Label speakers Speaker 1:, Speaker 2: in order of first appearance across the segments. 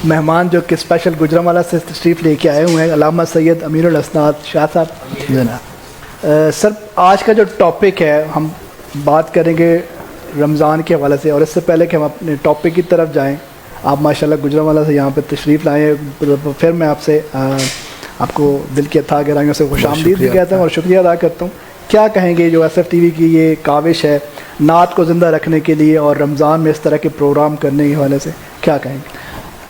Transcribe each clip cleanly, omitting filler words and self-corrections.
Speaker 1: مہمان جو کہ اسپیشل گجرانوالہ سے تشریف لے کے آئے ہوئے ہیں، علامہ سید امیر الاسناد شاہ صاحب جناب۔ سر آج کا جو ٹاپک ہے، ہم بات کریں گے رمضان کے حوالے سے، اور اس سے پہلے کہ ہم اپنے ٹاپک کی طرف جائیں، آپ ماشاءاللہ گجرانوالہ سے یہاں پہ تشریف لائے ہیں، پھر میں آپ سے آپ کو دل کی اتھاہ گہرائیوں سے خوش آمدید بھی کہتا ہوں اور شکریہ ادا کرتا ہوں۔ کیا کہیں گے جو ایس ایف ٹی وی کی یہ کاوش ہے نعت کو زندہ رکھنے کے لیے اور رمضان میں اس طرح کے پروگرام کرنے کے حوالے سے، کیا کہیں گے؟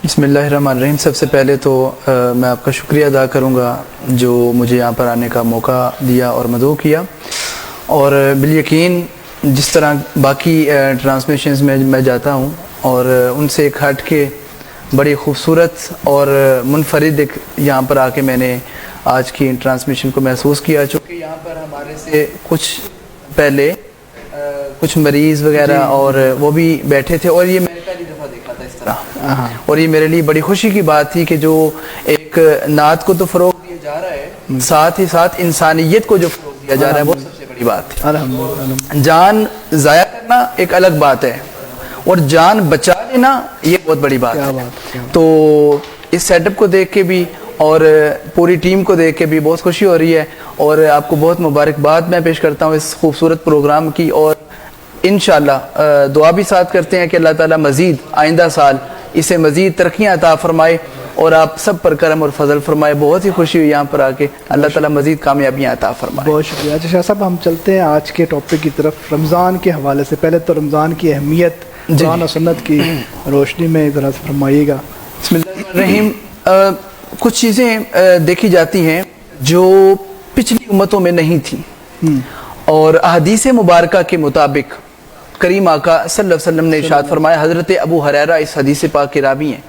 Speaker 2: بسم اللہ الرحمن الرحیم۔ سب سے پہلے تو میں آپ کا شکریہ ادا کروں گا جو مجھے یہاں پر آنے کا موقع دیا اور مدعو کیا، اور بالیقین جس طرح باقی ٹرانسمیشنز میں میں جاتا ہوں اور ان سے ایک ہٹ کے بڑی خوبصورت اور منفرد ایک یہاں پر آ کے میں نے آج کی ٹرانسمیشن کو محسوس کیا، چونکہ یہاں پر ہمارے سے کچھ پہلے کچھ مریض وغیرہ اور وہ بھی بیٹھے تھے، اور یہ میں نے پہلی دفعہ دیکھا تھا اس طرح، اور یہ میرے لیے بڑی خوشی کی بات تھی کہ جو ایک نعت کو تو فروغ دیا جا رہا ہے، ساتھ ہی ساتھ انسانیت کو جو فروغ دیا جا رہا ہے، وہ سب سے بڑی بات ہے۔ جان ضائع کرنا ایک الگ بات ہے، اور جان بچا لینا یہ بہت بڑی بات ہے۔ تو اس سیٹ اپ کو دیکھ کے بھی اور پوری ٹیم کو دیکھ کے بھی بہت خوشی ہو رہی ہے، اور آپ کو بہت مبارکباد میں پیش کرتا ہوں اس خوبصورت پروگرام کی، اور انشاءاللہ دعا بھی ساتھ کرتے ہیں کہ اللہ تعالیٰ مزید آئندہ سال اسے مزید ترقیاں عطا فرمائے اور آپ سب پر کرم اور فضل فرمائے۔ بہت ہی خوشی ہوئی یہاں پر آ کے، اللہ تعالیٰ مزید کامیابیاں عطا فرمائے۔
Speaker 1: بہت شکریہ۔ اچھا شاہ صاحب، ہم چلتے ہیں آج کے ٹاپک کی طرف، رمضان کے حوالے سے۔ پہلے تو رمضان کی اہمیت قرآن و سنت کی روشنی میں ذرا فرمائیے گا۔
Speaker 2: بسم اللہ الرحمن الرحیم۔ کچھ چیزیں دیکھی جاتی ہیں جو پچھلی امتوں میں نہیں تھیں، اور احادیث مبارکہ کے مطابق کریم آقا صلی اللہ علیہ وسلم نے ارشاد فرمایا، حضرت ابو ہریرہ اس حدیث پاک کے راوی ہیں،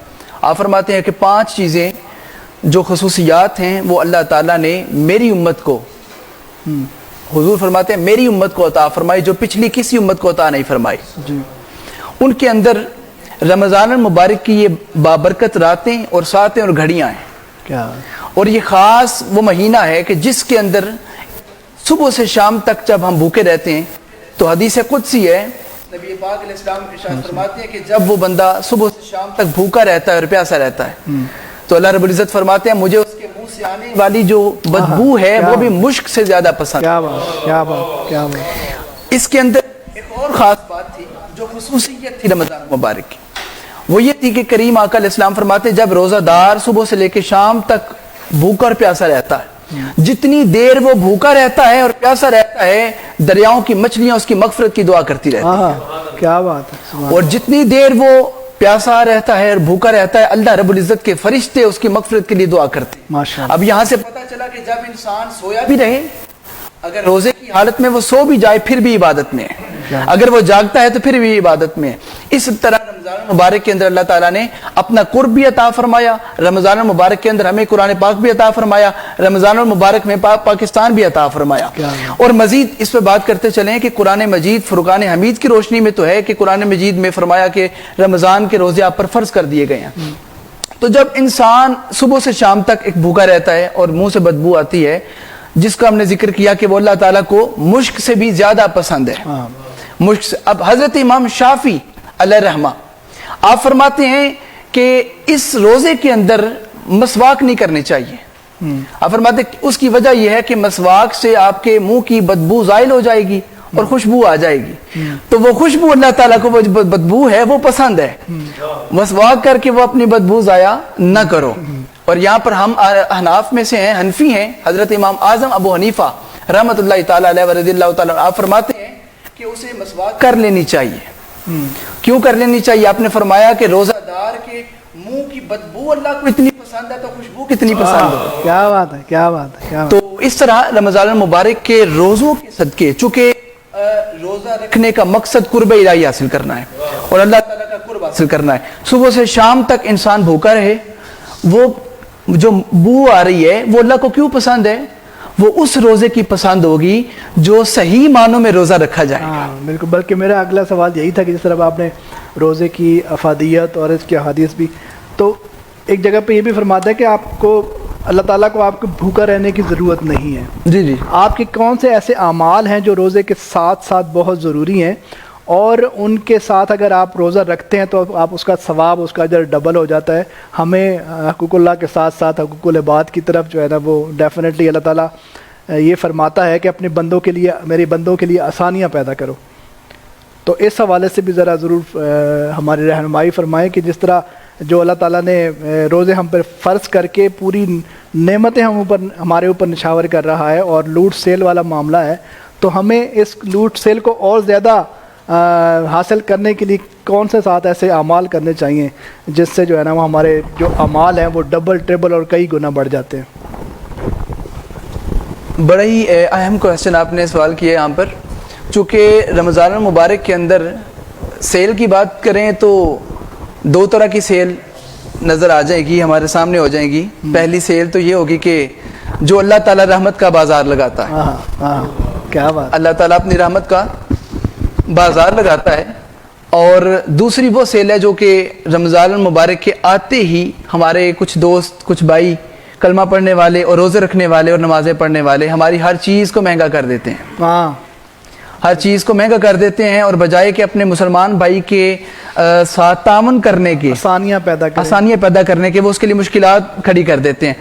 Speaker 2: آپ فرماتے ہیں کہ 5 چیزیں جو خصوصیات ہیں وہ اللہ تعالیٰ نے میری امت کو، حضور فرماتے ہیں میری امت کو عطا فرمائی جو پچھلی کسی امت کو عطا نہیں فرمائی۔ ان کے اندر رمضان المبارک کی یہ بابرکت راتیں اور ساتیں اور گھڑیاں ہیں، اور یہ خاص وہ مہینہ ہے کہ جس کے اندر صبح سے شام تک جب ہم بھوکے رہتے ہیں، تو حدیث قدسی ہے، نبی پاک علیہ السلام ارشاد فرماتے ہیں کہ جب وہ بندہ صبح سے شام تک بھوکا رہتا ہے اور پیاسا رہتا ہے، تو اللہ رب العزت فرماتے ہیں مجھے اس کے منہ سے آنے والی جو بدبو ہے وہ بھی مشک سے زیادہ پسند۔
Speaker 1: کیا بات، کیا بات، کیا بات۔
Speaker 2: اس کے اندر ایک اور خاص بات تھی جو خصوصیت تھی رمضان مبارک کی، وہ یہ تھی کہ کریم آقا علیہ السلام فرماتے ہیں جب روزہ دار صبح سے لے کے شام تک بھوکا اور پیاسا رہتا ہے، جتنی دیر وہ بھوکا رہتا ہے اور پیاسا رہتا ہے، دریاؤں کی مچھلیاں اس کی مغفرت کی دعا کرتی رہتی ہیں۔
Speaker 1: کیا بات ہے۔
Speaker 2: اور جتنی دیر وہ پیاسا رہتا ہے اور بھوکا رہتا ہے، اللہ رب العزت کے فرشتے اس کی مغفرت کے لیے دعا کرتے ہیں۔
Speaker 1: ماشاءاللہ۔
Speaker 2: اب یہاں سے پتہ چلا کہ جب انسان سویا بھی رہے، اگر روزے کی حالت میں وہ سو بھی جائے پھر بھی عبادت میں ہے، اگر وہ جاگتا ہے تو پھر بھی عبادت میں ہے۔ اس طرح رمضان المبارک کے اندر اللہ تعالیٰ نے اپنا قرب بھی عطا فرمایا، رمضان المبارک کے اندر ہمیں قرآن پاک بھی عطا فرمایا، رمضان المبارک میں پاکستان بھی عطا فرمایا، اور مزید اس پہ بات کرتے چلیں کہ قرآن مجید فرقان حمید کی روشنی میں تو ہے کہ قرآن مجید میں فرمایا کہ رمضان کے روزے آپ پر فرض کر دیے گئے ہیں۔ تو جب انسان صبح سے شام تک ایک بھوکا رہتا ہے اور منہ سے بدبو آتی ہے، جس کا ہم نے ذکر کیا کہ وہ اللہ تعالیٰ کو مشک سے بھی زیادہ پسند ہے، مشک سے۔ اب حضرت امام شافعی علیہ رحمہ آپ فرماتے ہیں کہ اس روزے کے اندر مسواک نہیں کرنے چاہیے۔ آپ فرماتے ہیں اس کی وجہ یہ ہے کہ مسواک سے آپ کے منہ کی بدبو زائل ہو جائے گی اور خوشبو آ جائے گی، تو وہ خوشبو اللہ تعالیٰ کو وہ بدبو ہے وہ پسند ہے، مسواک کر کے وہ اپنی بدبو ضائع نہ کرو۔ اور یہاں پر ہم احناف میں سے ہیں، حنفی ہیں، حضرت امام اعظم ابو حنیفہ رحمۃ اللہ تعالیٰ علیہ ورضی اللہ تعالیٰ آپ فرماتے ہیں کہ اسے مسواک کر لینی چاہیے۔ کیوں کر لینی چاہیے؟ آپ نے فرمایا کہ روزہ دار کے منہ کی بدبو اللہ کو اتنی پسند ہے تو خوشبو کتنی پسند ہے۔
Speaker 1: کیا بات ہے، کیا بات ہے، کیا بات۔
Speaker 2: تو اس طرح رمضان المبارک کے روزوں کے صدقے، چونکہ روزہ رکھنے کا مقصد قرب الہی حاصل کرنا ہے اور اللہ تعالیٰ کا قرب حاصل کرنا ہے، صبح سے شام تک انسان بھوکا رہے، وہ جو بو آ رہی ہے وہ اللہ کو کیوں پسند ہے؟ وہ اس روزے کی پسند ہوگی جو صحیح معنوں میں روزہ رکھا جائے گا۔
Speaker 1: بالکل، بلکہ میرا اگلا سوال یہی تھا کہ جس طرح آپ نے روزے کی افادیت اور اس کی احادیث بھی، تو ایک جگہ پہ یہ بھی فرماتا ہے کہ آپ کو اللہ تعالیٰ کو آپ کو بھوکا رہنے کی ضرورت نہیں ہے۔
Speaker 2: جی جی۔
Speaker 1: آپ کے کون سے ایسے اعمال ہیں جو روزے کے ساتھ ساتھ بہت ضروری ہیں اور ان کے ساتھ اگر آپ روزہ رکھتے ہیں تو آپ اس کا ثواب اس کا اجر ڈبل ہو جاتا ہے. ہمیں حقوق اللہ کے ساتھ ساتھ حقوق العباد کی طرف جو ہے نا وہ ڈیفینیٹلی اللہ تعالیٰ یہ فرماتا ہے کہ اپنے بندوں کے لیے میرے بندوں کے لیے آسانیاں پیدا کرو. تو اس حوالے سے بھی ذرا ضرور ہماری رہنمائی فرمائیں کہ جس طرح جو اللہ تعالیٰ نے روزے ہم پر فرض کر کے پوری نعمتیں ہمارے اوپر نشاور کر رہا ہے اور لوٹ سیل والا معاملہ ہے, تو ہمیں اس لوٹ سیل کو اور زیادہ حاصل کرنے کے لیے کون سے ساتھ ایسے اعمال کرنے چاہیے جس سے جو ہے نا وہ ہمارے جو اعمال ہیں وہ ڈبل ٹریبل اور کئی گنا بڑھ جاتے ہیں.
Speaker 2: بڑا ہی اہم کویشچن آپ نے سوال کیا یہاں پر. چونکہ رمضان المبارک کے اندر سیل کی بات کریں تو دو طرح کی سیل نظر آ جائے گی, ہمارے سامنے ہو جائیں گی. پہلی سیل تو یہ ہوگی کہ جو اللہ تعالیٰ رحمت کا بازار لگاتا ہے.
Speaker 1: کیا بات,
Speaker 2: اللہ تعالیٰ اپنی رحمت کا بازار لگاتا ہے. اور دوسری وہ سیل ہے جو کہ رمضان المبارک کے آتے ہی ہمارے کچھ دوست, کچھ بھائی کلمہ پڑھنے والے اور روزے رکھنے والے اور نمازیں پڑھنے والے ہماری ہر چیز کو مہنگا کر دیتے ہیں. ہر چیز کو مہنگا کر دیتے ہیں اور بجائے کہ اپنے مسلمان بھائی کے ساتھ تعاون کرنے کے, آسانیاں پیدا کرنے کے, وہ اس کے لیے مشکلات کھڑی کر دیتے ہیں.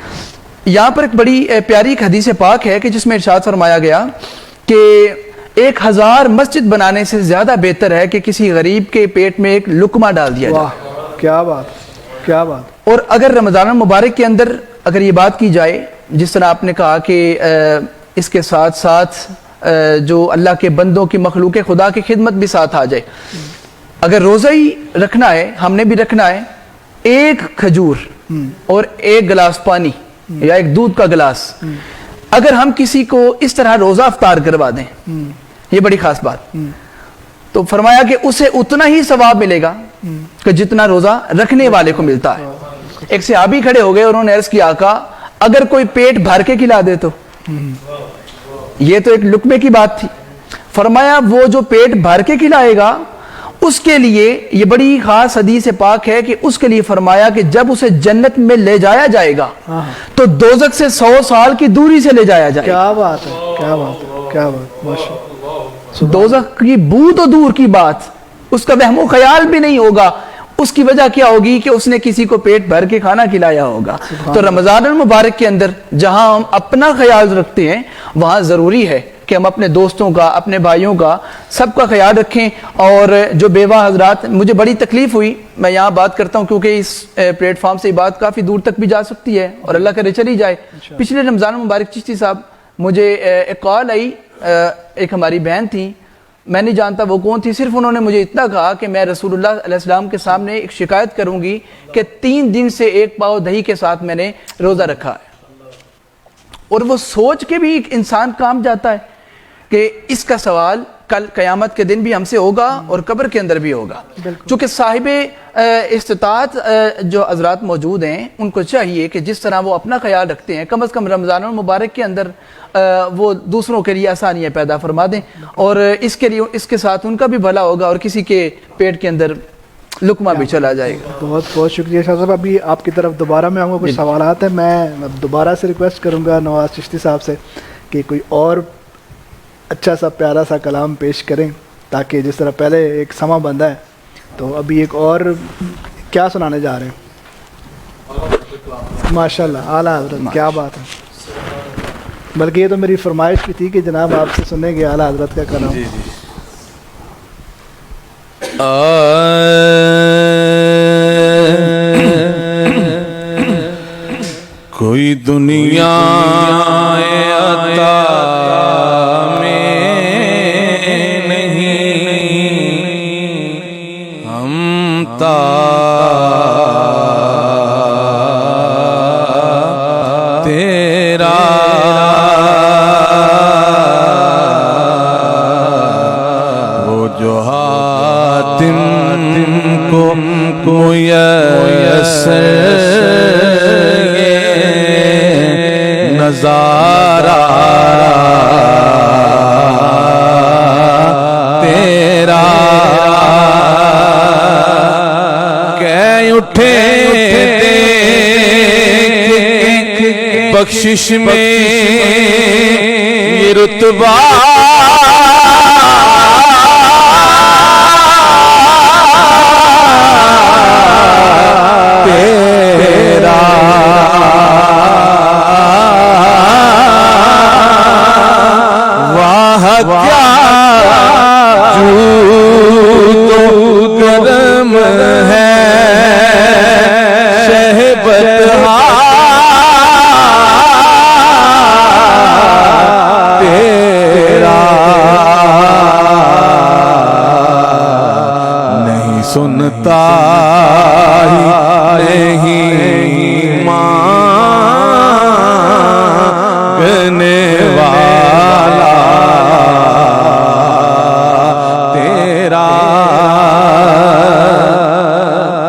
Speaker 2: یہاں پر ایک بڑی پیاری ایک حدیث پاک ہے کہ جس میں ارشاد فرمایا گیا کہ 1000 مسجد بنانے سے زیادہ بہتر ہے کہ کسی غریب کے پیٹ میں ایک لقمہ ڈال دیا جائے.
Speaker 1: کیا بات, کیا بات.
Speaker 2: اور اگر رمضان المبارک کے اندر اگر یہ بات کی جائے جس طرح آپ نے کہا کہ اس کے ساتھ ساتھ جو اللہ کے بندوں کی مخلوق خدا کی خدمت بھی ساتھ آ جائے. اگر روزہ ہی رکھنا ہے, ہم نے بھی رکھنا ہے, ایک کھجور اور ایک گلاس پانی یا ایک دودھ کا گلاس اگر ہم کسی کو اس طرح روزہ افطار کروا دیں, یہ بڑی خاص بات, تو فرمایا کہ اسے اتنا ہی ثواب ملے گا کہ جتنا روزہ رکھنے والے کو ملتا ہے. ایک صحابی کھڑے ہو گئے اور انہوں نے عرض کیا, آقا اگر کوئی پیٹ بھر کے کھلا دے تو, یہ تو ایک لقمے کی بات تھی. فرمایا وہ جو پیٹ بھر کے کھلائے گا اس کے لیے یہ بڑی خاص حدیث پاک ہے کہ اس کے لیے فرمایا کہ جب اسے جنت میں لے جایا جائے گا تو دوزخ سے 100 سال کی دوری سے لے جایا جائے گا.
Speaker 1: کیا بات ہے, کیا بات ہے, کیا بات, ماشاءاللہ.
Speaker 2: دوزخ کی بو تو دور کی بات, اس کا وہم و خیال بھی نہیں ہوگا. اس کی وجہ کیا ہوگی کہ اس نے کسی کو پیٹ بھر کے کھانا کھلایا ہوگا. تو رمضان المبارک کے اندر جہاں ہم اپنا خیال رکھتے ہیں وہاں ضروری ہے کہ ہم اپنے دوستوں کا, اپنے بھائیوں کا, سب کا خیال رکھیں. اور جو بیوہ حضرات, مجھے بڑی تکلیف ہوئی, میں یہاں بات کرتا ہوں کیونکہ اس پلیٹ فارم سے یہ بات کافی دور تک بھی جا سکتی ہے اور اللہ کرے چلی جائے. پچھلے رمضان المبارک چشتی صاحب مجھے ایک کال آئی, ایک ہماری بہن تھی, میں نہیں جانتا وہ کون تھی, صرف انہوں نے مجھے اتنا کہا کہ میں رسول اللہ علیہ السلام کے سامنے ایک شکایت کروں گی کہ 3 دن سے 1 پاؤ دہی کے ساتھ میں نے روزہ رکھا ہے. اور وہ سوچ کے بھی ایک انسان کام جاتا ہے کہ اس کا سوال کل قیامت کے دن بھی ہم سے ہوگا اور قبر کے اندر بھی ہوگا. چونکہ صاحب استطاعت جو حضرات موجود ہیں ان کو چاہیے کہ جس طرح وہ اپنا خیال رکھتے ہیں کم از کم رمضان المبارک کے اندر وہ دوسروں کے لیے آسانیاں پیدا فرما دیں, اور اس کے لیے اس کے ساتھ ان کا بھی بھلا ہوگا اور کسی کے پیٹ کے اندر لقمہ بھی چلا جائے گا.
Speaker 1: بہت بہت شکریہ شاہ صاحب. ابھی آپ کی طرف دوبارہ میں آؤں گا, کچھ سوالات ہیں. میں دوبارہ سے ریکویسٹ کروں گا نواز چشتی صاحب سے کہ کوئی اور اچھا سا پیارا سا کلام پیش کریں تاکہ جس طرح پہلے ایک سما بندہ ہے تو ابھی ایک اور کیا سنانے جا رہے ہیں. ماشاءاللہ, اعلیٰ حضرت, کیا بات ہے. بلکہ یہ تو میری فرمائش بھی تھی کہ جناب آپ سے سنیں گے اعلیٰ حضرت کا کلام.
Speaker 3: کوئی دنیا عطا میں نہیں, ہم تیرا وہ جو حاتم کو میسر نظارہ تیرا کہ اٹھے بخشش میں یہ رتبہ سنتا ہی نہیں مانگنے والا تیرا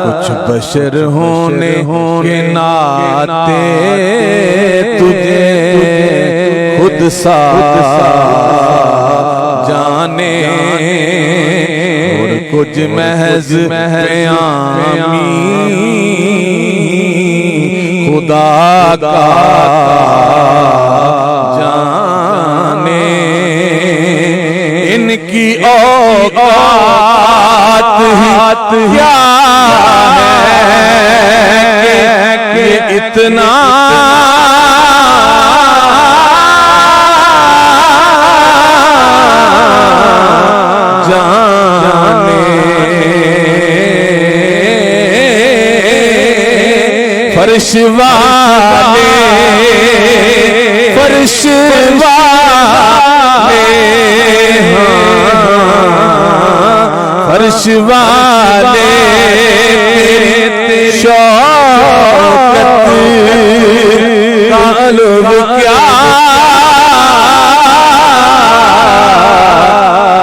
Speaker 3: کچھ بشر ہونے کے ناتے تجھے خود سا جانے اور کچھ محض قیامی خدا کا جانے ان کی اوقات کیا ہے کہ اتنا فرش والے فرش والے شوقت قلب کیا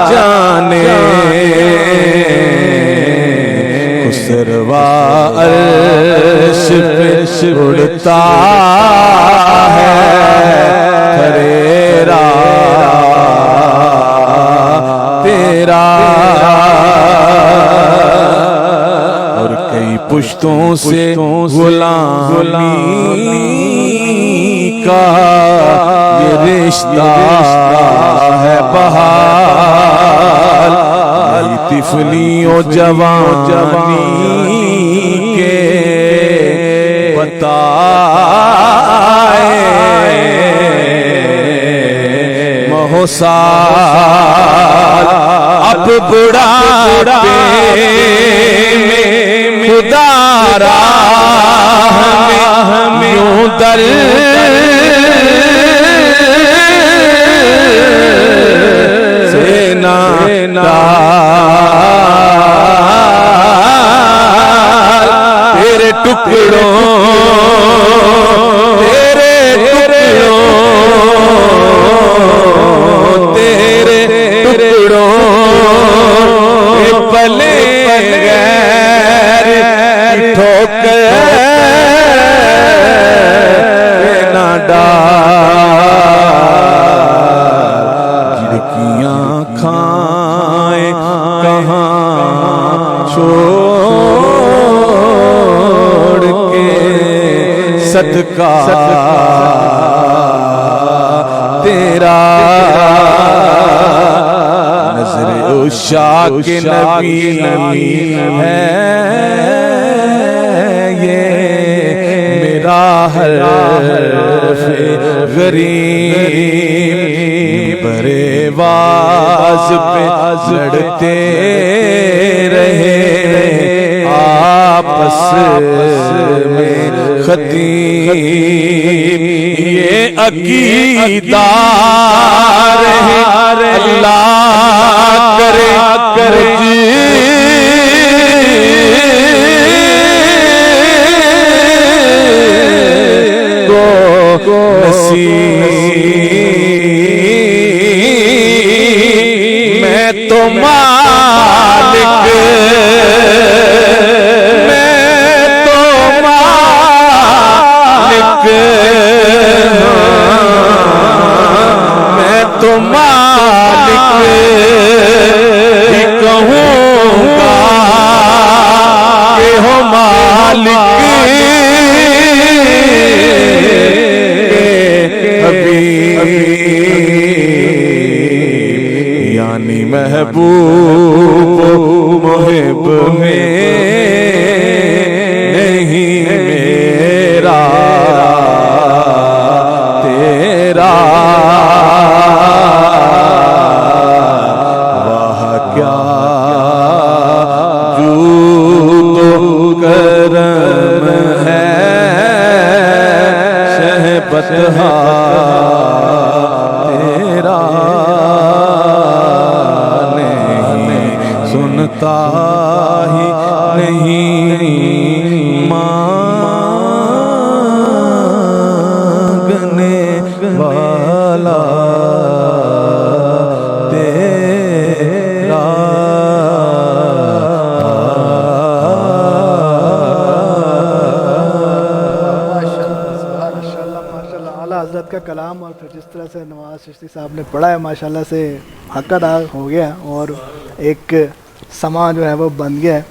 Speaker 3: جانے خسروا عرش پہ اڑتا ہے خریرا تیرا اور کئی پشتوں سے غلامی کا یہ رشتہ ہے بحال طفلی و جوانی کے بتائے مہسال اب بڑھاپے میں خدا راہ میں یوں در سینا تیرے ٹکڑوں پلے غیر ٹھوکر نہ ڈال کھڑکیاں کھائیں کہاں چھوڑ کے صدقہ تیرا نظر عشاق نبی ہے یہ میرا حرف غریب برے باز پہ لڑتے رہے آپس میں خطیب یہ عقیدہ رہے اللہ کرے کو نصیب میں تو مالک میں تو مالک ہی کہوں گا کہ ہو مالک حبیب یعنی محبوب محب میں نہیں میرا تیرا واہ کیا جود و کرم ہے شہبت تیرا نہیں سنتا ہی نہیں مانگنے والا تیرا
Speaker 1: حضرت کا کلام اور پھر جس طرح سے نواز چشتی صاحب نے پڑھا ہے ماشاءاللہ سے حق ادا ہو گیا اور ایک سما جو ہے وہ بن گیا ہے.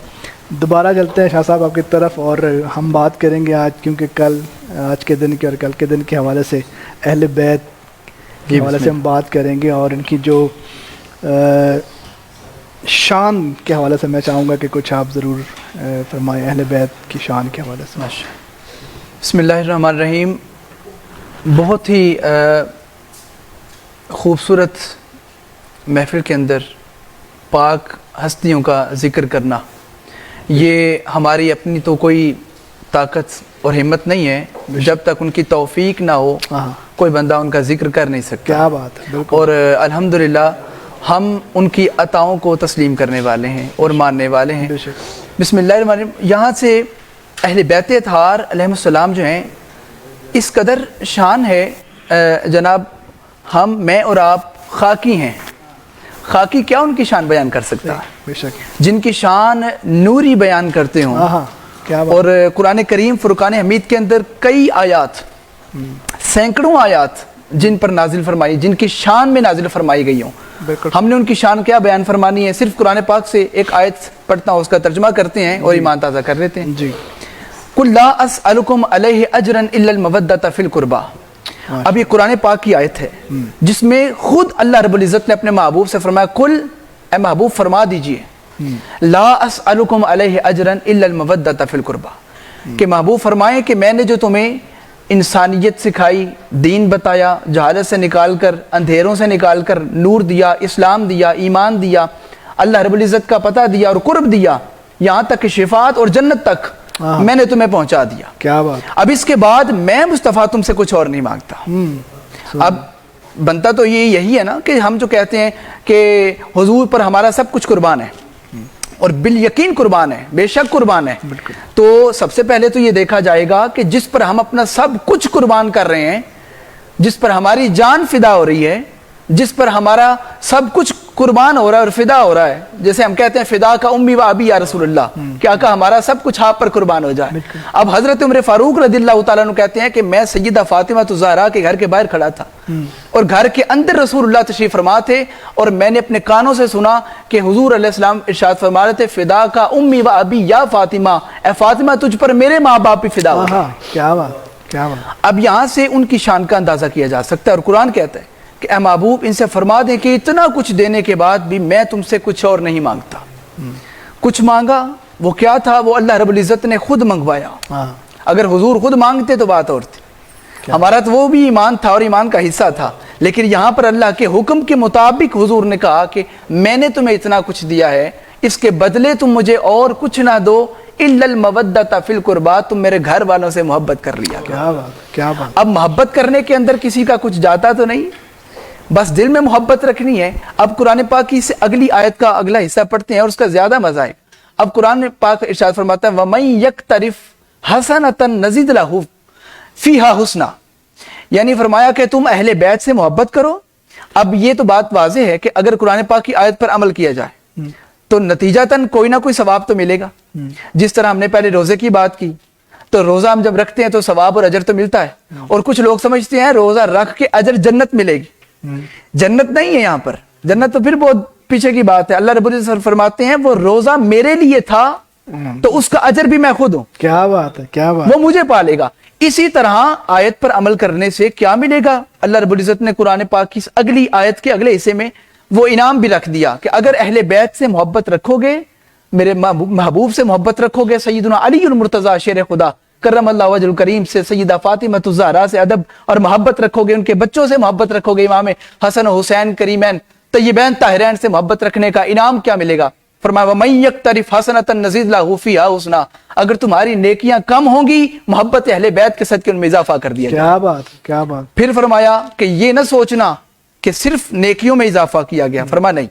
Speaker 1: دوبارہ چلتے ہیں شاہ صاحب آپ کی طرف اور ہم بات کریں گے آج کیونکہ آج کے دن کے اور کل کے دن کے حوالے سے اہل بیت کے حوالے سے ہم بات کریں گے اور ان کی جو شان کے حوالے سے میں چاہوں گا کہ کچھ آپ ضرور فرمائیں اہل بیت کی شان کے حوالے سے.
Speaker 2: بسم اللہ الرحمن الرحیم. بہت ہی خوبصورت محفل کے اندر پاک ہستیوں کا ذکر کرنا یہ ہماری اپنی تو کوئی طاقت اور ہمت نہیں ہے. جب تک ان کی توفیق نہ ہو کوئی بندہ ان کا ذکر کر نہیں سکتا.
Speaker 1: کیا بات ہے.
Speaker 2: اور الحمدللہ ہم ان کی عطاؤں کو تسلیم کرنے والے ہیں اور ماننے والے ہیں. بسم اللہ الرحمن الرحیم. یہاں سے اہل بیت اطہار علیہ السلام جو ہیں اس قدر شان ہے جناب. میں اور آپ خاکی ہیں. خاکی کیا ان کی شان بیان کر سکتا ہے؟
Speaker 1: بے شک.
Speaker 2: جن کی شان نوری بیان کرتے ہوں. اور قرآن کریم فرقان حمید کے اندر کئی آیات سینکڑوں آیات جن پر نازل فرمائی جن کی شان میں نازل فرمائی گئی ہوں. ہم نے ان کی شان کیا بیان فرمانی ہے؟ صرف قرآن پاک سے ایک آیت پڑھتا ہوں اس کا ترجمہ کرتے ہیں اور ایمان تازہ کر لیتے ہیں.
Speaker 1: جی.
Speaker 2: قُلْ لَا أَسْأَلُكُمْ عَلَيْهِ أَجْرًا إِلَّا الْمَوَدَّةَ فِي الْقُرْبَى. اب یہ قرآن پاک کی آیت ہے جس میں خود اللہ رب العزت نے اپنے محبوب سے فرمایا قل اے محبوب فرما دیجئے لا أسألكم علیہ أجرًا إلا المودۃ فی القربى کہ محبوب فرمائیں کہ میں نے جو تمہیں انسانیت سکھائی دین بتایا جہالت سے نکال کر اندھیروں سے نکال کر نور دیا اسلام دیا ایمان دیا اللہ رب العزت کا پتہ دیا اور قرب دیا یہاں تک کہ شفاعت اور جنت تک میں نے تمہیں پہنچا دیا.
Speaker 1: کیا بات.
Speaker 2: اب اس کے بعد میں مصطفیٰ تم سے کچھ اور نہیں مانگتا. اب بنتا تو یہی ہے نا کہ ہم جو کہتے ہیں کہ حضور پر ہمارا سب کچھ قربان ہے اور بالیقین قربان ہے بے شک قربان ہے. تو سب سے پہلے تو یہ دیکھا جائے گا کہ جس پر ہم اپنا سب کچھ قربان کر رہے ہیں جس پر ہماری جان فدا ہو رہی ہے جس پر ہمارا سب کچھ قربان ہو رہا ہے اور فدا ہو رہا ہے جیسے ہم کہتے ہیں فدا کا امی و ابی یا رسول اللہ کیا کہ ہمارا سب کچھ آپ پر قربان ہو جائے. اب حضرت عمر فاروق رضی اللہ تعالیٰ عنہ کہتے ہیں کہ میں سیدہ فاطمہ الزہرا کے گھر کے باہر کھڑا تھا اور گھر کے اندر رسول اللہ تشریف فرما تھے اور میں نے اپنے کانوں سے سنا کہ حضور علیہ السلام ارشاد فرما رہے تھے فدا کا امی و ابی یا فاطمہ اے فاطمہ تجھ پر میرے ماں باپ بھی فدا ہو.
Speaker 1: کیا بات. کیا بات.
Speaker 2: اب یہاں سے ان کی شان کا اندازہ کیا جا سکتا ہے اور قرآن کہتا ہے کہ اے محبوب ان سے فرما دیں کہ اتنا کچھ دینے کے بعد بھی میں تم سے کچھ اور نہیں مانگتا. کچھ مانگا وہ کیا تھا وہ اللہ رب العزت نے خود منگوایا. اگر حضور خود مانگتے تو بات اور تھی. ہمارا تو وہ بھی ایمان تھا اور ایمان کا حصہ تھا لیکن یہاں پر اللہ کے حکم کے مطابق حضور نے کہا کہ میں نے تمہیں اتنا کچھ دیا ہے اس کے بدلے تم مجھے اور کچھ نہ دو الا المودۃ فی القربى تم میرے گھر والوں سے محبت کر لیا.
Speaker 1: کیا بات. کیا بات.
Speaker 2: اب محبت کرنے کے اندر کسی کا کچھ جاتا تو نہیں بس دل میں محبت رکھنی ہے. اب قرآن پاک کی سے اگلی آیت کا اگلا حصہ پڑھتے ہیں اور اس کا زیادہ مزہ ہے. اب قرآن پاک ارشاد فرماتا ہے وَمَن يَقْتَرِفْ حَسَنَةً نَزِدْ لَهُ فِيهَا حُسْنًا یعنی فرمایا کہ تم اہل بیت سے محبت کرو. اب یہ تو بات واضح ہے کہ اگر قرآن پاک کی آیت پر عمل کیا جائے تو نتیجتاً کوئی نہ کوئی ثواب تو ملے گا. جس طرح ہم نے پہلے روزے کی بات کی تو روزہ ہم جب رکھتے ہیں تو ثواب اور اجر تو ملتا ہے اور کچھ لوگ سمجھتے ہیں روزہ رکھ کے اجر جنت ملے گی. جنت نہیں ہے یہاں پر. جنت تو پھر بہت پیچھے کی بات ہے. اللہ رب العزت فرماتے ہیں وہ روزہ میرے لیے تھا تو اس کا اجر بھی میں خود ہوں.
Speaker 1: کیا بات ہے. کیا بات.
Speaker 2: وہ مجھے پالے گا. اسی طرح آیت پر عمل کرنے سے کیا ملے گا اللہ رب العزت نے قرآن پاک کی اگلی آیت کے اگلے حصے میں وہ انعام بھی رکھ دیا کہ اگر اہل بیت سے محبت رکھو گے میرے محبوب سے محبت رکھو گے سیدنا علی المرتضیٰ شیر خدا کرم اللہ وجہ الکریم سے سیدہ فاطمہ الزہرا سے ادب اور محبت رکھو گے ان کے بچوں سے محبت رکھو گے امام حسن و حسین کریمین طیبین طاہرین سے محبت رکھنے کا انعام کیا ملے گا. فرمایا وَمَن يَقْتَرِفْ حَسَنَةً نَزِدْ لَهُ فِيهَا حُسْنًا اگر تمہاری نیکیاں کم ہوں گی محبت اہل بیت کے صدقے ان میں اضافہ کر دیا.
Speaker 1: کیا بات. کیا بات.
Speaker 2: پھر فرمایا کہ یہ نہ سوچنا کہ صرف نیکیوں میں اضافہ کیا گیا. فرمایا نہیں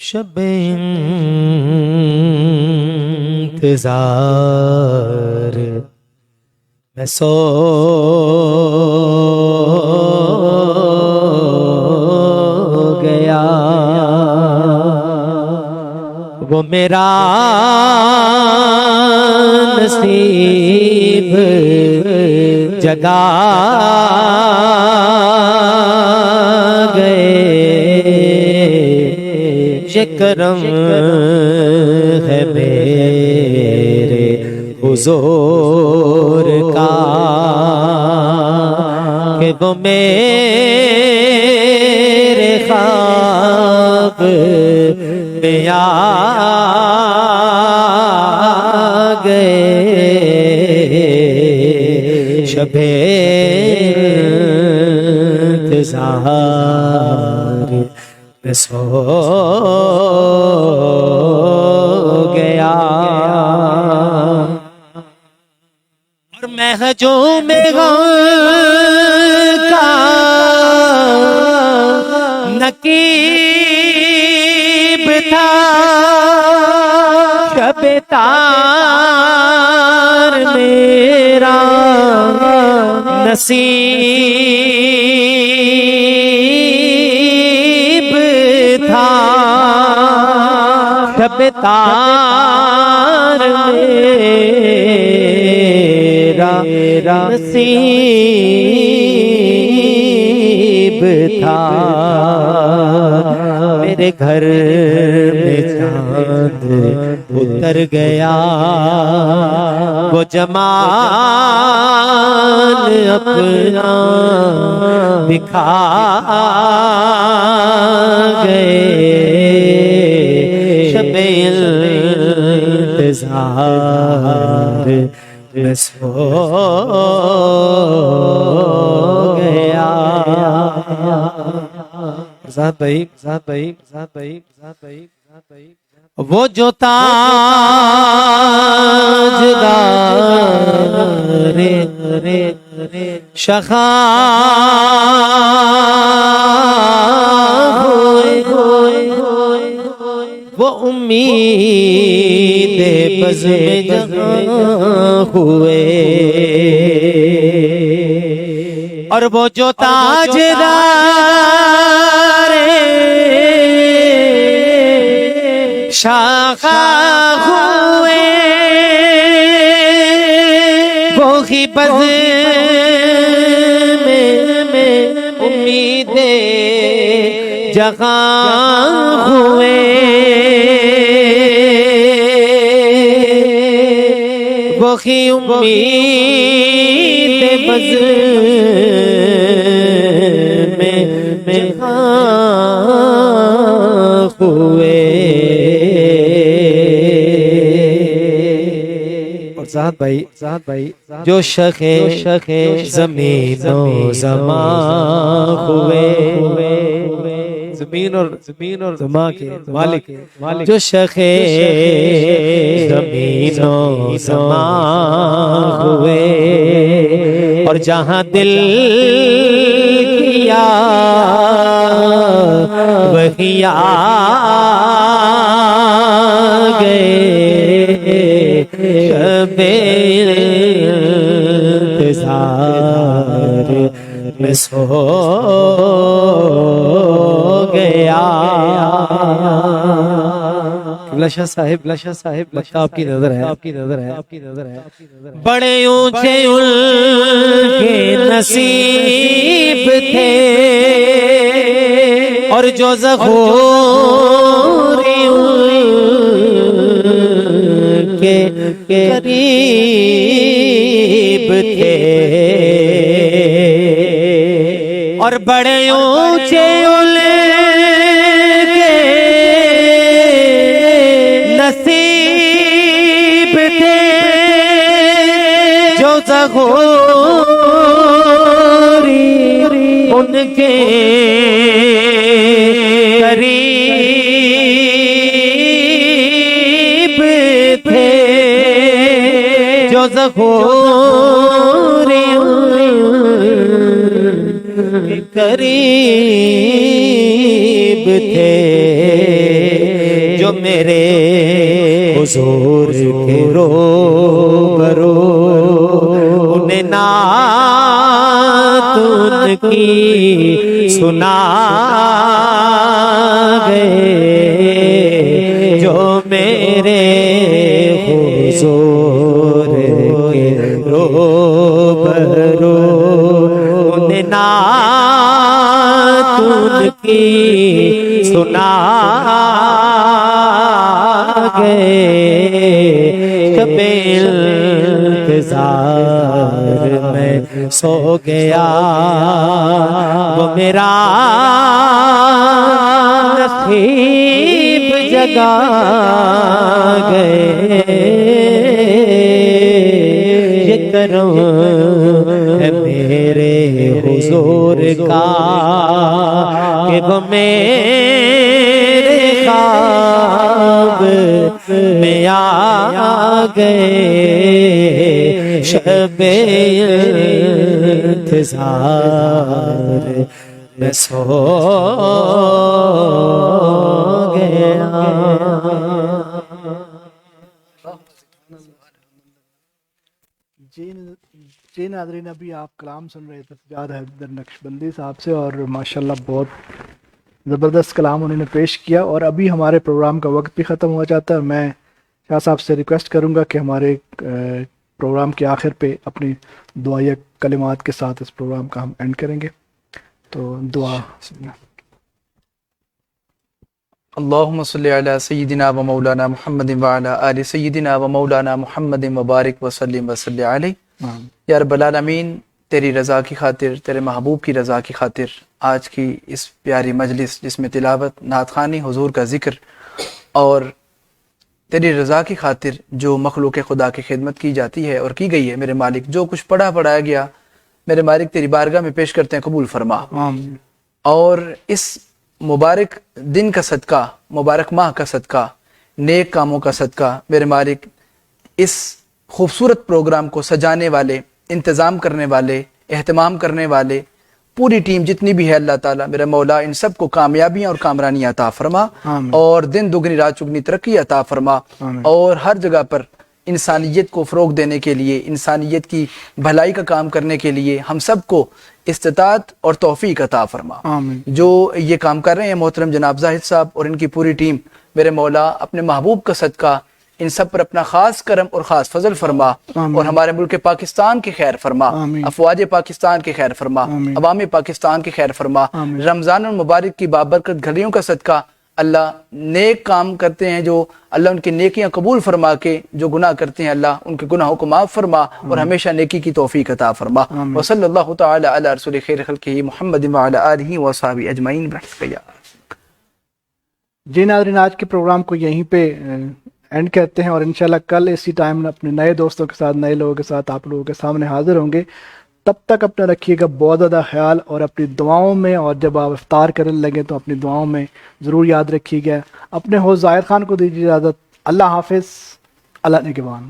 Speaker 4: شب انتظار میں سو گیا، وہ میرا نصیب جگا گئے، یہ کرم ہے میرے حضور کا کہ وہ میرے خواب میں آ گئے، شب انتظار میں سو گیا، اور میں ہجوم غم کا نقیب تھا، شب تار میرا نصیب تھا، شب تار میرا نصیب تھا، میرے گھر میں چاند اتر گیا، وہ جمال اپنا دکھا گئے، شب انتظار میں سو گیا۔ وہ جو تاجدار شخا وہ امید بز میں جہاں ہوئے، اور وہ جو تاجدار شاخا ہوئے، وہی بز میں امید جہاں ہوئے، وہی امید بز میں جہاں ہوئے، اور ذات بھائی جو شخ زمین و زمان ہوئے، زمین اور زمان کے مالک جو شخ زمین و زمان ہوئے، اور جہاں دل کیا وہی آ گئے، شب انتظار میں سو گیا۔ لشا صاحب آپ کی نظر ہے، بڑے اونچے ان کے نصیب تھے، اور جو ظہوری ان کے قریب تھے، اور بڑے اونچے ان کے نصیب تھے، جو ظہوری ان کے قریب تھے، جو ظہوری
Speaker 5: قریب تھے جو میرے حضور کے روبرو انہیں نعت ان کی سنا گئے جو میرے حضور کے روبرو انہیں نعت ان کی سنا گئے شب انتظار میں سو گیا وہ میرا نصیب جگا گئے یہ کرم ہے میرے حضور کا کہ وہ میرے خواب میں آ گئے شب انتظار میں سو گیا.
Speaker 1: جی ناظرین، ابھی آپ کلام سن رہے تھے سجاد حیدر نقشبندی صاحب سے، اور ماشاءاللہ بہت زبردست کلام انہوں نے پیش کیا. اور ابھی ہمارے پروگرام کا وقت بھی ختم ہو جاتا ہے. میں شاہ صاحب سے ریکویسٹ کروں گا کہ ہمارے پروگرام کے آخر پہ اپنی دعائیہ کلمات کے ساتھ اس پروگرام کا ہم اینڈ کریں گے. تو دعا.
Speaker 2: اللہم صلی علی سیدنا و مولانا محمد وعلی آل سیدنا و مولانا محمد مبارک وسلم وصلی علیہ. یا رب العالمین، تیری رضا کی خاطر، تیرے محبوب کی رضا کی خاطر آج کی اس پیاری مجلس جس میں تلاوت، نعت خوانی، حضور کا ذکر اور تیری رضا کی خاطر جو مخلوق خدا کی خدمت کی جاتی ہے اور کی گئی ہے، میرے مالک جو کچھ پڑھایا گیا میرے مالک تیری بارگاہ میں پیش کرتے ہیں، قبول فرما. اور اس مبارک دن کا صدقہ، مبارک ماہ کا صدقہ، نیک کاموں کا صدقہ، میرے مالک اس خوبصورت پروگرام کو سجانے والے، انتظام کرنے والے، اہتمام کرنے والے پوری ٹیم جتنی بھی ہے اللہ تعالیٰ میرا مولا ان سب کو کامیابیاں اور کامرانیاں عطا فرما اور دن دگنی رات چگنی ترقی عطا فرما اور ہر جگہ پر انسانیت کو فروغ دینے کے لیے، انسانیت کی بھلائی کا کام کرنے کے لیے ہم سب کو استطاعت اور توفیق عطا فرما. جو یہ کام کر رہے ہیں محترم جناب زاہد صاحب اور ان کی پوری ٹیم، میرے مولا اپنے محبوب کا صدقہ ان سب پر اپنا خاص کرم اور خاص فضل فرما اور ہمارے ملک پاکستان کی خیر فرما، افواج پاکستان کی خیر فرما، عوام پاکستان کی خیر فرما. رمضان المبارک کی بابرکت گھڑیوں کا صدقہ اللہ نیک کام کرتے ہیں جو اللہ ان کی نیکیاں قبول فرما کے، جو گناہ کرتے ہیں اللہ ان کے گناہوں کو معاف فرما اور ہمیشہ نیکی کی توفیق عطا فرما. وصلی اللہ تعالی علی رسول خیر خلقہ محمد وعلی آلہ وصحبہ اجمعین برحمتک یا.
Speaker 1: جی ناظرین، آج کے پروگرام کو یہیں پہ اینڈ کرتے ہیں اور انشاءاللہ کل اسی ٹائم اپنے نئے دوستوں کے ساتھ، نئے لوگوں کے ساتھ آپ لوگوں کے سامنے حاضر ہوں گے. تب تک اپنا رکھیے گا بہت زیادہ خیال اور اپنی دعاؤں میں، اور جب آپ افطار کرنے لگیں تو اپنی دعاؤں میں ضرور یاد رکھیے گا. اپنے ہوسٹ زاہد خان کو دیجیے اجازت. اللہ حافظ. اللہ نگہبان.